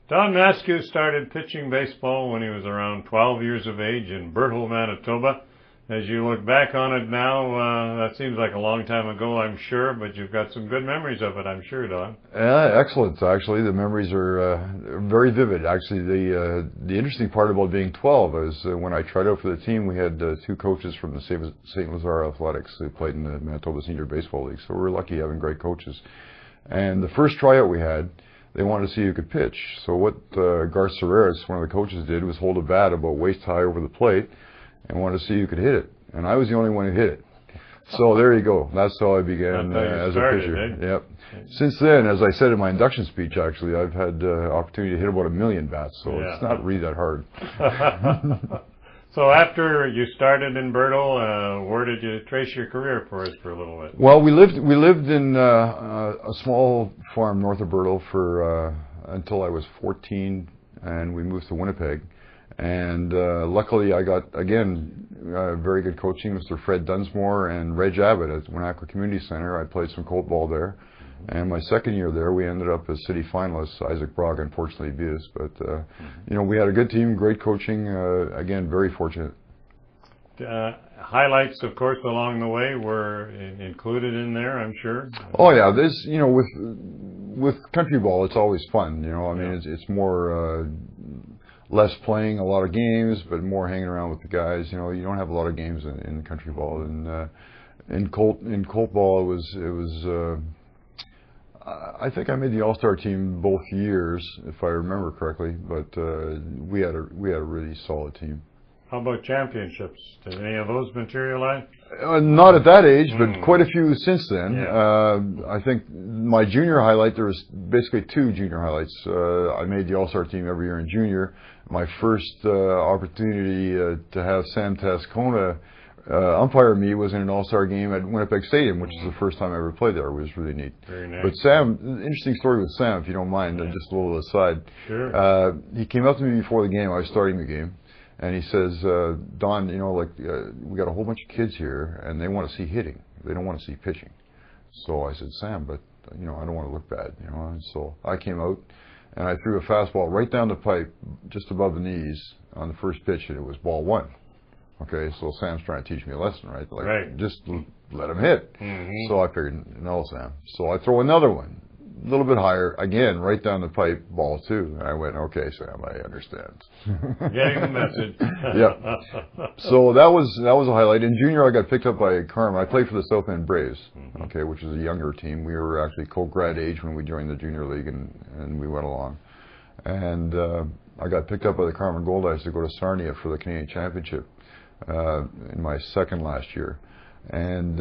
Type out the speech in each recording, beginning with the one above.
Don Maskiw started pitching baseball when he was around 12 years of age in Bertel, Manitoba. As you look back on it now, that seems like a long time ago, I'm sure, but you've got some good memories of it, I'm sure, Don. Excellent, actually. The memories are very vivid. Actually, the interesting part about being 12 is when I tried out for the team, we had two coaches from the St. Lazare Athletics who played in the Manitoba Senior Baseball League, so we were lucky having great coaches. And the first tryout we had, they wanted to see who could pitch. So what Garth Serreris, one of the coaches, did was hold a bat about waist high over the plate and wanted to see who could hit it. And I was the only one who hit it. So there you go. That's how I began as a pitcher. Yep. Since then, as I said in my induction speech, actually, I've had opportunity to hit about 1 million bats. So it's not really that hard. So after you started in Bertel, where did you trace your career for us for a little bit? Well, we lived in a small farm north of Bertel for until I was 14, and we moved to Winnipeg. And luckily, I got, again, very good coaching, Mr. Fred Dunsmore and Reg Abbott at Winnacker Community Center. I played some Colt ball there. And my second year there, we ended up as city finalists. Isaac Braga unfortunately beat us. But, you know, we had a good team, great coaching. Again, very fortunate. Highlights, of course, along the way were included in there, I'm sure. Oh, yeah. There's, you know, with country ball, it's always fun. You know, I mean, it's more... less playing a lot of games, but more hanging around with the guys. You know, you don't have a lot of games in country ball. And in Colt ball, it was. I think I made the All-Star team both years, if I remember correctly. But we had a really solid team. How about championships? Did any of those materialize? Not at that age, but quite a few since then. Yeah. I think my junior highlight, there was basically two junior highlights. I made the All-Star team every year in junior. My first opportunity to have Sam Tascona umpire me was in an All-Star game at Winnipeg Stadium, which is the first time I ever played there. It was really neat. Very nice. But Sam, interesting story with Sam, if you don't mind, just a little aside. Sure. He came up to me before the game. I was starting the game. And he says, Don, you know, like, we got a whole bunch of kids here, and they want to see hitting. They don't want to see pitching. So I said, Sam, but, you know, I don't want to look bad, you know. And so I came out, and I threw a fastball right down the pipe, just above the knees, on the first pitch, and it was ball one. Okay, so Sam's trying to teach me a lesson, right? Like, just let him hit. So I figured, no, Sam. So I throw another one, a little bit higher, again, right down the pipe, ball two. And I went, okay, Sam, I understand. Getting the message. Yeah. So that was a highlight. In junior, I got picked up by Carmen. I played for the South End Braves, okay, which is a younger team. We were actually co-grad age when we joined the junior league, and we went along. And I got picked up by the Carmen Goldeyes to go to Sarnia for the Canadian Championship in my second last year. And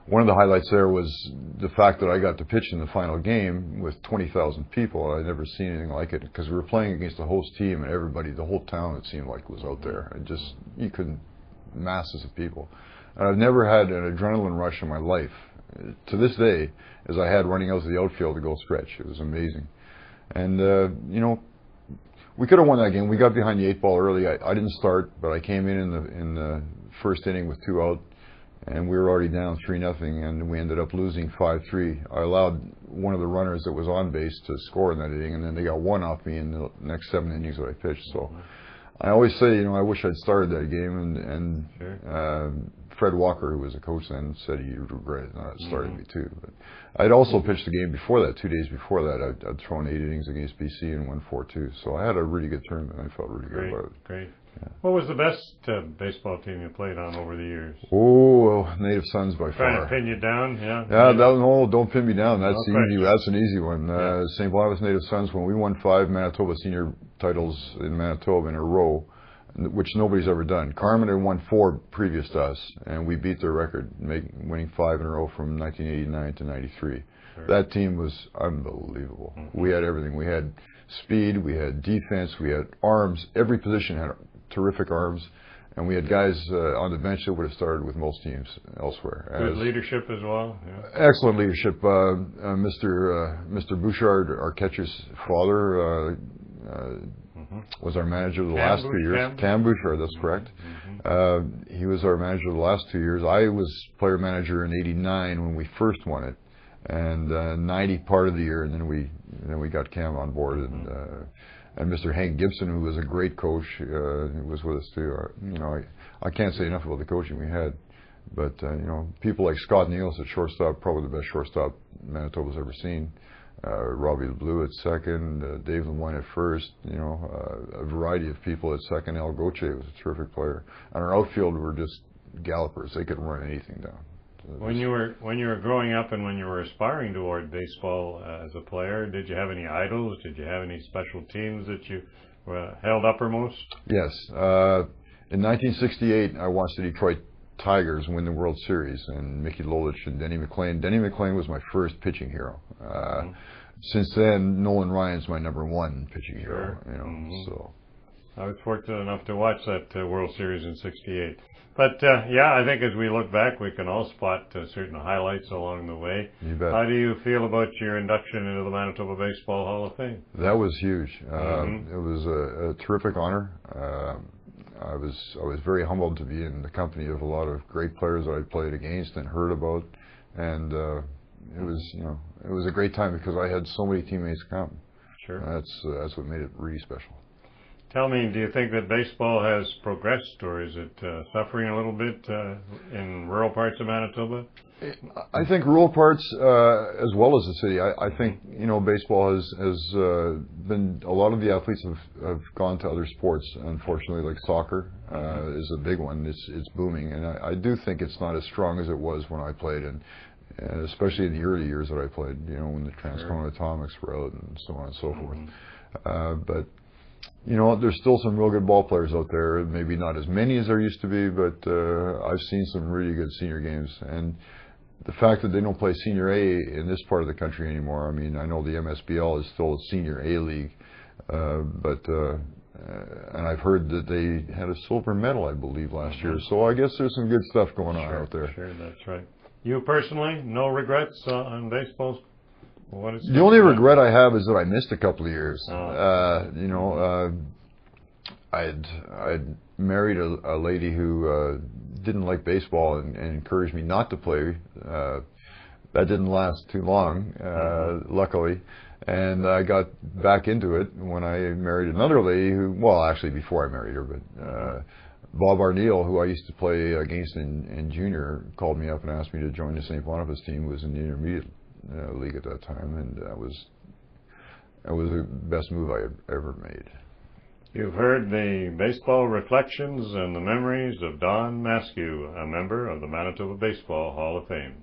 one of the highlights there was the fact that I got to pitch in the final game with 20,000 people. I'd never seen anything like it because we were playing against the host team, and everybody, the whole town, it seemed like, was out there. And just, you couldn't, masses of people. And I've never had an adrenaline rush in my life, to this day, as I had running out to the outfield to go stretch. It was amazing. And, you know, we could have won that game. We got behind the 8 ball early. I didn't start, but I came in the first inning with 2 out. And we were already down 3-0, and we ended up losing 5-3. I allowed one of the runners that was on base to score in that inning, and then they got 1 off me in the next 7 innings that I pitched. So I always say, you know, I wish I'd started that game, and Fred Walker, who was a coach then, said he regretted not starting me too. But I'd also pitched the game before that, 2 days before that. I'd thrown 8 innings against BC and won 4-2. So I had a really good tournament. I felt really good about it. Great. Yeah. What was the best baseball team you played on over the years? Oh, Native Sons by far. Trying to pin you down, yeah. Yeah, no, don't pin me down. That's easy. That's an easy one. St. Boniface Native Sons, when we won 5 Manitoba senior titles in Manitoba in a row, which nobody's ever done. Carmen had won 4 previous to us, and we beat their record, winning 5 in a row from 1989 to 93. Sure. That team was unbelievable. We had everything. We had speed, we had defense, we had arms. Every position had terrific arms, and we had guys on the bench that would have started with most teams elsewhere. Good leadership as well. Yeah. Excellent leadership. Mr. Bouchard, our catcher's father, was our manager the last 2 years. Cam Bouchard, that's correct. He was our manager the last 2 years. I was player manager in '89 when we first won it, and 90 part of the year, and then we then we got Cam on board, and Mr. Hank Gibson, who was a great coach, was with us too. I can't say enough about the coaching we had, but people like Scott Niels at shortstop, probably the best shortstop Manitoba's ever seen. Robbie LeBleu at second, Dave Lemoyne at first. A variety of people at second. Al Gauthier was a terrific player, and our outfield were just gallopers. They could run anything down. When you were growing up and when you were aspiring toward baseball as a player, did you have any idols? Did you have any special teams that you held uppermost? Yes. In 1968, I watched the Detroit Tigers win the World Series, and Mickey Lolich and Denny McLain. Denny McLain was my first pitching hero. Since then, Nolan Ryan's my #1 pitching hero. So I was fortunate enough to watch that World Series in '68. But I think as we look back, we can all spot certain highlights along the way. You bet. How do you feel about your induction into the Manitoba Baseball Hall of Fame? That was huge. It was a terrific honor. I was very humbled to be in the company of a lot of great players that I played against and heard about, and it was a great time because I had so many teammates come. Sure. That's what made it really special. Tell me, do you think that baseball has progressed, or is it suffering a little bit in rural parts of Manitoba? I think rural parts as well as the city. I think baseball has been, a lot of the athletes have gone to other sports. Unfortunately, like soccer is a big one. It's booming, and I do think it's not as strong as it was when I played, and especially in the early years that I played. When the Transcona Atomics were out and so on and so forth. But there's still some real good ball players out there. Maybe not as many as there used to be, but I've seen some really good senior games. And the fact that they don't play Senior A in this part of the country anymore, I mean, I know the MSBL is still a Senior A league, and I've heard that they had a silver medal, I believe, last year. So I guess there's some good stuff going on out there. Sure, that's right. You personally, no regrets on baseball? The only regret I have is that I missed a couple of years. I'd married a lady who didn't like baseball and encouraged me not to play. That didn't last too long, luckily. And I got back into it when I married another lady who, well, actually before I married her, but Bob Arneal, who I used to play against in junior, called me up and asked me to join the St. Boniface team, who was in the intermediate league at that time, and that was the best move I had ever made. You've heard the baseball reflections and the memories of Don Maskiw, a member of the Manitoba Baseball Hall of Fame.